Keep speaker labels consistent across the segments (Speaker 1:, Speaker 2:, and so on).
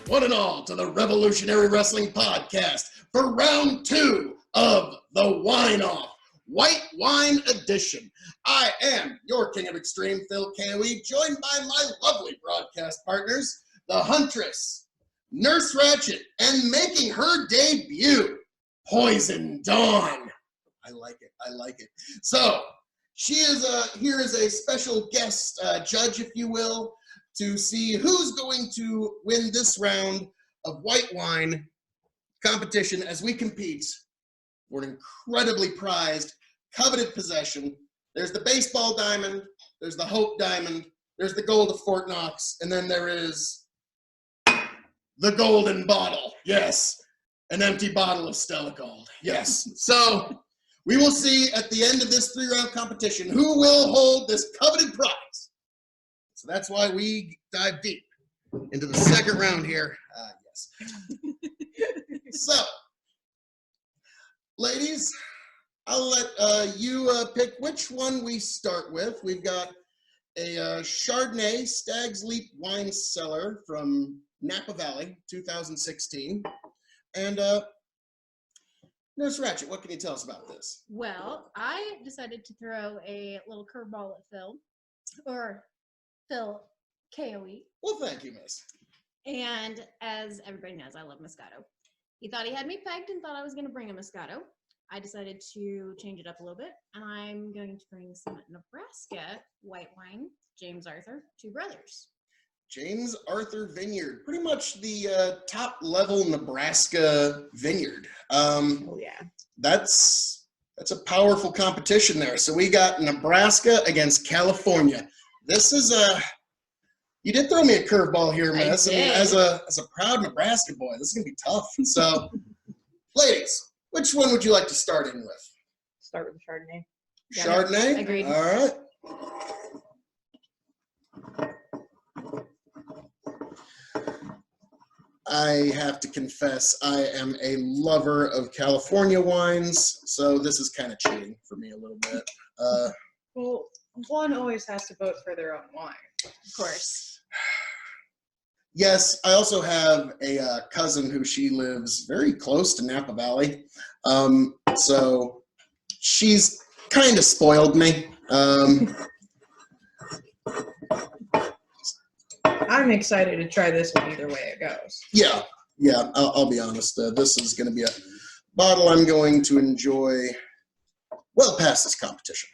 Speaker 1: one and all, to the Revolutionary Wrestling Podcast for round 2 of the Wine Off, White Wine Edition. I am your King of Extreme, Phil KOE, joined by my lovely broadcast partners, the Huntress, Nurse Ratchet, and making her debut, Poison Dawn. I like it. So, she is here as a special guest judge, if you will, to see who's going to win this round of white wine competition as we compete for an incredibly prized, coveted possession. There's the baseball diamond, there's the Hope diamond, there's the gold of Fort Knox, and then there is the golden bottle. Yes, an empty bottle of Stella Gold. Yes. So we will see at the end of this 3-round competition who will hold this coveted prize. So that's why we dive deep into the second round here. Yes. So, ladies, I'll let you pick which one we start with. We've got a Chardonnay Stag's Leap wine cellar from Napa Valley, 2016. And Nurse Ratchet, what can you tell us about this?
Speaker 2: Well, I decided to throw a little curveball at Phil, or Phil KOE.
Speaker 1: Well, thank you, miss.
Speaker 2: And as everybody knows, I love Moscato. He thought he had me pegged and thought I was going to bring a Moscato. I decided to change it up a little bit, and I'm going to bring some Nebraska white wine, James Arthur, Two Brothers.
Speaker 1: James Arthur Vineyard, pretty much the top level Nebraska vineyard.
Speaker 3: Oh yeah,
Speaker 1: that's a powerful competition there. So we got Nebraska against California. This is you did throw me a curveball here, miss. I mean, as a proud Nebraska boy, this is gonna be tough. So, ladies, which one would you like to start in with?
Speaker 3: Start with the Chardonnay.
Speaker 1: Chardonnay.
Speaker 2: Agreed.
Speaker 1: All right. I have to confess, I am a lover of California wines, so this is kind of cheating for me a little bit.
Speaker 3: Well, one always has to vote for their own wine.
Speaker 2: Of course.
Speaker 1: Yes, I also have a cousin who she lives very close to Napa Valley, so she's kind of spoiled me.
Speaker 3: I'm excited to try this one either way it goes.
Speaker 1: Yeah, I'll be honest. This is going to be a bottle I'm going to enjoy well past this competition.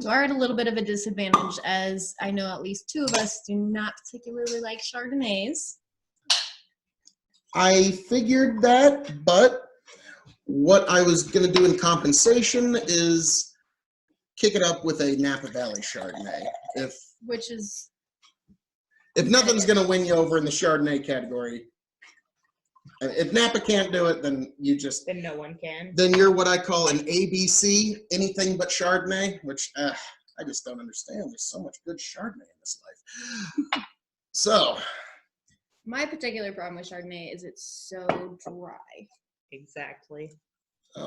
Speaker 2: You are at a little bit of a disadvantage, as I know at least 2 of us do not particularly like Chardonnays.
Speaker 1: I figured that, but what I was going to do in compensation is kick it up with a Napa Valley Chardonnay. If nothing's going to win you over in the Chardonnay category, if Napa can't do it, then
Speaker 3: Then no one can.
Speaker 1: Then you're what I call an ABC, anything but Chardonnay, which I just don't understand. There's so much good Chardonnay in this life. So.
Speaker 2: My particular problem with Chardonnay is it's so dry.
Speaker 3: Exactly.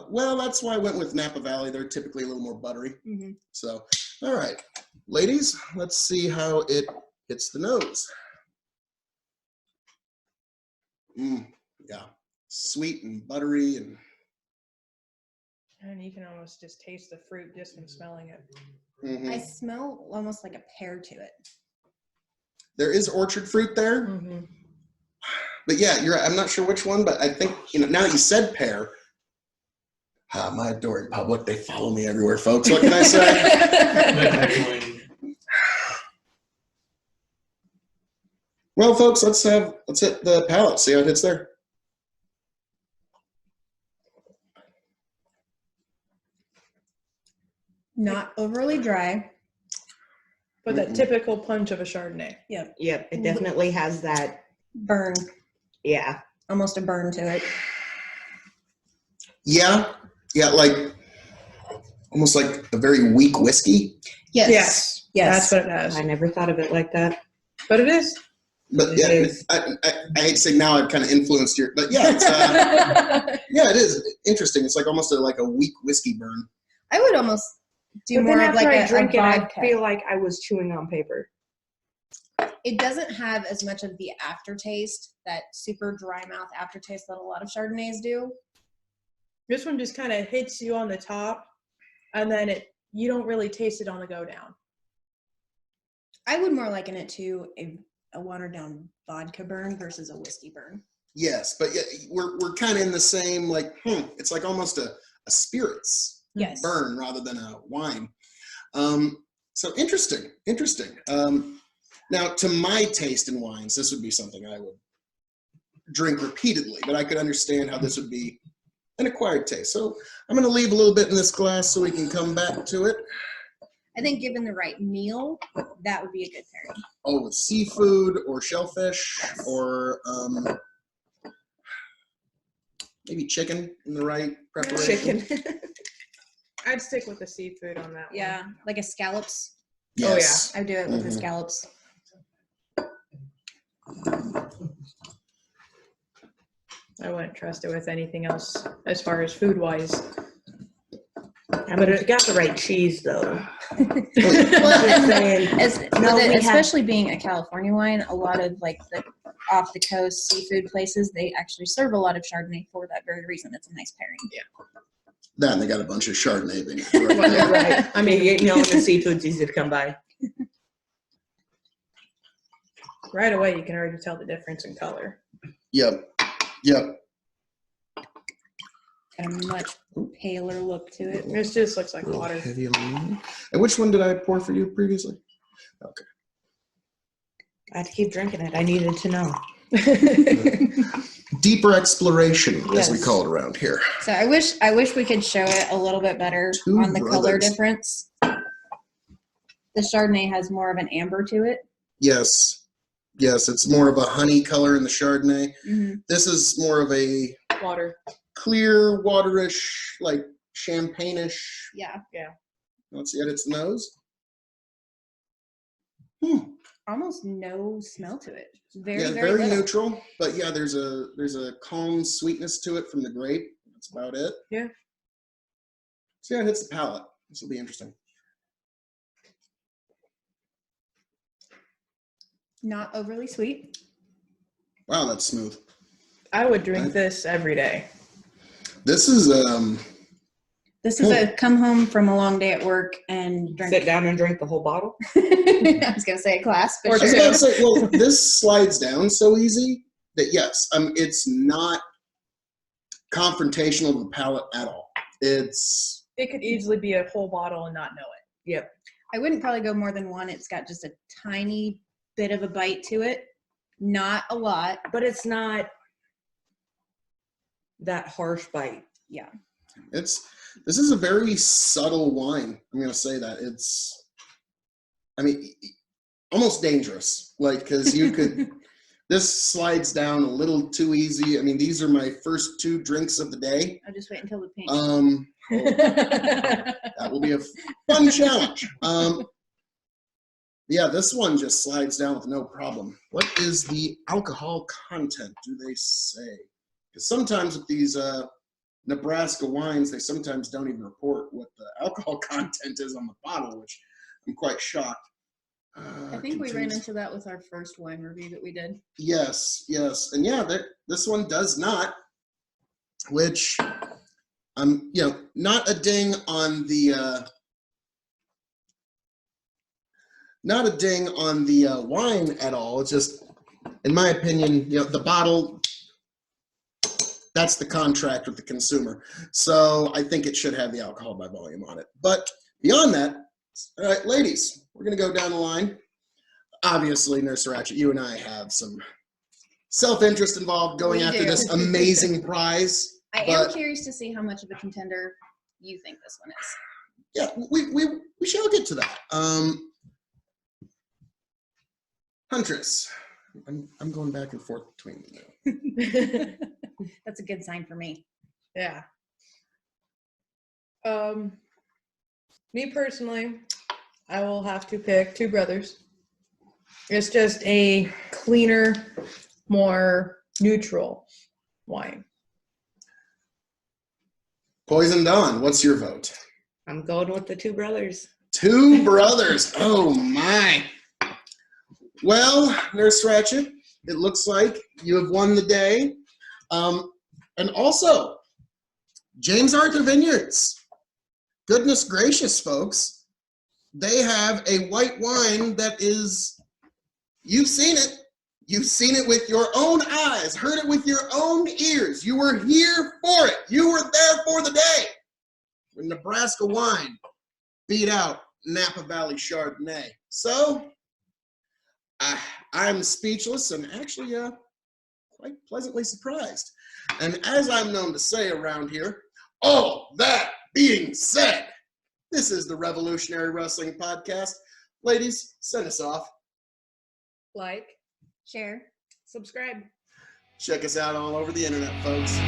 Speaker 1: Well, that's why I went with Napa Valley. They're typically a little more buttery.
Speaker 2: Mm-hmm.
Speaker 1: So, all right. Ladies, let's see how it hits the nose. Yeah, sweet and buttery, and
Speaker 3: you can almost just taste the fruit just from smelling it.
Speaker 1: Mm-hmm.
Speaker 2: I smell almost like a pear to it.
Speaker 1: There is orchard fruit there, but yeah, I'm not sure which one, but I think now that you said pear, my adoring public, they follow me everywhere, folks. What can I say? Well, folks, let's hit the palate, see how it hits there.
Speaker 2: Not overly dry.
Speaker 3: But that typical punch of a Chardonnay.
Speaker 4: Yep, it definitely has that
Speaker 2: burn.
Speaker 4: Yeah.
Speaker 2: Almost a burn to it.
Speaker 1: Yeah, like almost like a very weak whiskey.
Speaker 3: Yes. That's what it has.
Speaker 4: I never thought of it like that.
Speaker 3: But it is.
Speaker 1: But yeah, I hate to say now I've kind of influenced your, but yeah, it's, yeah, it is interesting. It's like almost like a weak whiskey burn.
Speaker 2: I would almost do
Speaker 4: but
Speaker 2: more
Speaker 4: then
Speaker 2: of like
Speaker 4: after I drink
Speaker 2: a
Speaker 4: it,
Speaker 2: vodka.
Speaker 4: I feel like I was chewing on paper.
Speaker 2: It doesn't have as much of the aftertaste, that super dry mouth aftertaste that a lot of Chardonnays do.
Speaker 3: This one just kind of hits you on the top, and then you don't really taste it on the go down.
Speaker 2: I would more liken it to a watered down vodka burn versus a whiskey burn.
Speaker 1: Yes, but yeah, we're kind of in the same, like, it's like almost a spirits
Speaker 2: Yes.
Speaker 1: burn rather than a wine. So interesting. Now, to my taste in wines, this would be something I would drink repeatedly, but I could understand how this would be an acquired taste. So I'm going to leave a little bit in this glass so we can come back to it.
Speaker 2: I think given the right meal, that would be a good pairing.
Speaker 1: Oh, with seafood or shellfish or maybe chicken in the right preparation.
Speaker 4: Chicken.
Speaker 3: I'd stick with the seafood on that one.
Speaker 2: Yeah, like a scallops.
Speaker 1: Yes.
Speaker 2: I do it with the scallops.
Speaker 3: I wouldn't trust it with anything else as far as food-wise.
Speaker 4: Yeah, but it got the right cheese, though.
Speaker 2: Especially being a California wine, a lot of like the off the coast seafood places, they actually serve a lot of Chardonnay for that very reason. It's a nice pairing.
Speaker 1: Yeah. That and they got a bunch of Chardonnay in it.
Speaker 4: Well, right. I mean, the seafood's easy to come by.
Speaker 3: Right away, you can already tell the difference in color.
Speaker 1: Yep.
Speaker 2: Got a much paler look to it.
Speaker 3: This just looks like water.
Speaker 1: Heavy aluminum. And which one did I pour for you previously? Okay.
Speaker 4: I had to keep drinking it. I needed to know.
Speaker 1: Deeper exploration, as we
Speaker 4: Yes.
Speaker 1: call it around here.
Speaker 2: So I wish we could show it a little bit better
Speaker 1: Two
Speaker 2: on the color
Speaker 1: brothers.
Speaker 2: difference. The Chardonnay has more of an amber to it.
Speaker 1: Yes. Yes, it's more of a honey color in the Chardonnay.
Speaker 2: Mm-hmm.
Speaker 1: This is more of a
Speaker 3: Water.
Speaker 1: clear, waterish, like champagne-ish.
Speaker 2: Yeah.
Speaker 1: Let's see at its nose.
Speaker 2: Almost no smell to it.
Speaker 1: Very
Speaker 2: Very little.
Speaker 1: neutral. But yeah, there's a calm sweetness to it from the grape. That's about it.
Speaker 3: Yeah.
Speaker 1: So yeah, it hits the palate. This will be interesting.
Speaker 2: Not overly sweet.
Speaker 1: Wow, that's smooth.
Speaker 3: I would drink this every day.
Speaker 1: This is
Speaker 2: This is a come home from a long day at work and drink.
Speaker 4: Sit down and drink the whole bottle.
Speaker 2: I was gonna say a class, but
Speaker 3: Or
Speaker 1: I was
Speaker 2: sure.
Speaker 1: about to say, well, this slides down so easy that yes, it's not confrontational to the palate at all. It's
Speaker 3: It could easily be a whole bottle and not know it.
Speaker 4: Yep.
Speaker 2: I wouldn't probably go more than one. It's got just a tiny bit of a bite to it. Not a lot.
Speaker 4: But it's not that harsh bite.
Speaker 2: Yeah.
Speaker 1: this is a very subtle wine. I'm gonna say that it's, I mean, almost dangerous. Like, because you could, this slides down a little too easy. I mean, these are my first 2 drinks of the day.
Speaker 2: I'll just wait until the pink.
Speaker 1: That will be a fun challenge. Yeah, this one just slides down with no problem. What is the alcohol content, do they say? Because sometimes with these Nebraska wines, they sometimes don't even report what the alcohol content is on the bottle, which I'm quite shocked.
Speaker 2: I think we ran into that with our first wine review that we did.
Speaker 1: Yes. And yeah, this one does not, which not a ding on the wine at all. It's just, in my opinion, the bottle, that's the contract with the consumer. So I think it should have the alcohol by volume on it. But beyond that, all right, ladies, we're going to go down the line. Obviously, Nurse Ratchet, you and I have some self-interest involved going
Speaker 2: We
Speaker 1: after
Speaker 2: do.
Speaker 1: this amazing prize.
Speaker 2: I
Speaker 1: But-
Speaker 2: am curious to see how much of a contender you think this one is.
Speaker 1: Yeah, we shall get to that. Huntress, I'm going back and forth between you.
Speaker 2: That's a good sign for me.
Speaker 3: Yeah. Me personally, I will have to pick Two Brothers. It's just a cleaner, more neutral wine.
Speaker 1: Poison Dawn, what's your vote?
Speaker 4: I'm going with the Two Brothers.
Speaker 1: Two Brothers. Oh my. Well, Nurse Ratchet, it looks like you have won the day. And also, James Arthur Vineyards. Goodness gracious, folks. They have a white wine that is, you've seen it. You've seen it with your own eyes, heard it with your own ears. You were here for it. You were there for the day when Nebraska wine beat out Napa Valley Chardonnay. So, I'm speechless and actually quite pleasantly surprised. And as I'm known to say around here, all that being said, this is the Revolutionary Wrestling Podcast. Ladies, send us off.
Speaker 3: Like,
Speaker 2: Share.
Speaker 3: subscribe.
Speaker 1: Check us out all over the internet, folks.